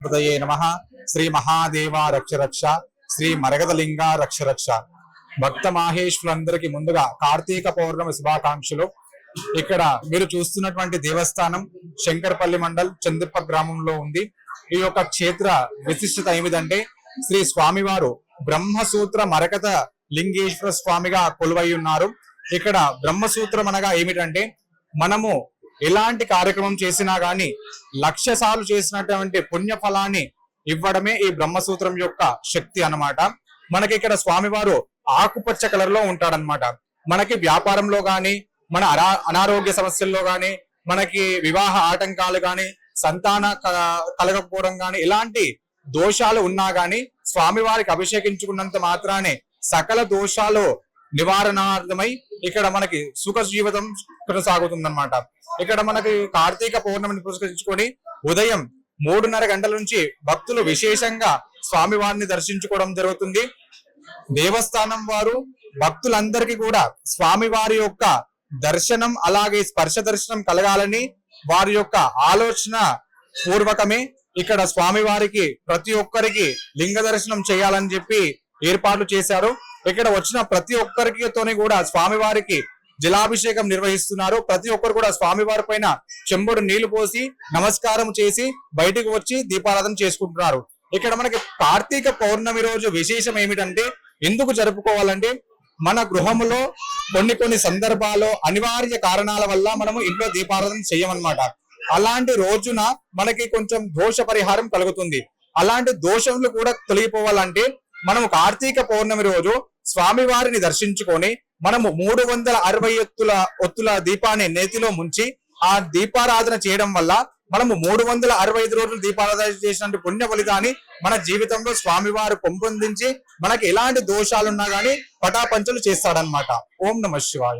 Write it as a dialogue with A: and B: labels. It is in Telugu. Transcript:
A: హృదయే నమః. శ్రీ మహాదేవ రక్ష రక్ష, శ్రీ మరగదలింగ రక్ష రక్ష. భక్త మాహేశ్వరులందరికీ ముందుగా కార్తీక పౌర్ణమి శుభాకాంక్షలు. ఇక్కడ మీరు చూస్తున్నటువంటి దేవస్థానం శంకరపల్లి మండల్ చందిప్ప గ్రామంలో ఉంది. ఈ యొక్క క్షేత్ర విశిష్టత ఏమిటంటే శ్రీ స్వామివారు బ్రహ్మసూత్ర మరకత లింగేశ్వర స్వామిగా కొలువై ఉన్నారు. ఇక్కడ బ్రహ్మసూత్రం అనగా ఏమిటంటే మనము ఎలాంటి కార్యక్రమం చేసినా గాని 1,00,000 సార్లు చేసినటువంటి పుణ్య ఫలాన్ని ఇవ్వడమే ఈ బ్రహ్మసూత్రం యొక్క శక్తి అన్నమాట. మనకి ఇక్కడ స్వామివారు ఆకుపచ్చ కలర్ లో ఉంటాడనమాట. మనకి వ్యాపారంలో గాని, మన అనారోగ్య సమస్యల్లో గాని, మనకి వివాహ ఆటంకాలు గాని, సంతాన కలగకపోవడం గాని, ఇలాంటి దోషాలు ఉన్నా గాని స్వామివారికి అభిషేకించుకున్నంత మాత్రానే సకల దోషాలు నివారణార్థమై ఇక్కడ మనకి సుఖ జీవితం కొనసాగుతుందన్నమాట. ఇక్కడ మనకి కార్తీక పౌర్ణమిని పురస్కరించుకొని ఉదయం 3:30 గంటల నుంచి భక్తులు విశేషంగా స్వామివారిని దర్శించుకోవడం జరుగుతుంది. దేవస్థానం వారు భక్తులందరికీ కూడా స్వామివారి యొక్క దర్శనం అలాగే స్పర్శ దర్శనం కలగాలని వారి యొక్క ఆలోచన పూర్వకమే ఇక్కడ స్వామివారికి ప్రతి ఒక్కరికి లింగ దర్శనం చేయాలని చెప్పి ఏర్పాట్లు చేశారు. ఇక్కడ వచ్చిన ప్రతి ఒక్కరికితోని కూడా స్వామివారికి జలాభిషేకం నిర్వహిస్తున్నారు. ప్రతి ఒక్కరు కూడా స్వామివారి పైన చెంబుడు నీళ్లు పోసి నమస్కారం చేసి బయటకు వచ్చి దీపారాధన చేసుకుంటున్నారు. ఇక్కడ మనకి కార్తీక పౌర్ణమి రోజు విశేషం ఏమిటంటే ఎందుకు జరుపుకోవాలంటే మన గృహములో కొన్ని సందర్భాల్లో అనివార్య కారణాల వల్ల మనము ఇంట్లో దీపారాధన చేయమన్నమాట. అలాంటి రోజున మనకి కొంచెం దోష పరిహారం కలుగుతుంది. అలాంటి దోషములు కూడా తొలగిపోవాలంటే మనము కార్తీక పౌర్ణమి రోజు స్వామివారిని దర్శించుకొని మనము 360 ఒత్తుల దీపాన్ని నేతిలో ముంచి ఆ దీపారాధన చేయడం వల్ల మనము 365 రోజులు దీపారాధన చేసినట్టు పుణ్య ఫలితాన్ని మన జీవితంలో స్వామివారు పొందొందించి మనకి ఎలాంటి దోషాలున్నా గానీ పటాపంచలు చేస్తాడనమాట. ఓం నమః శివాయ.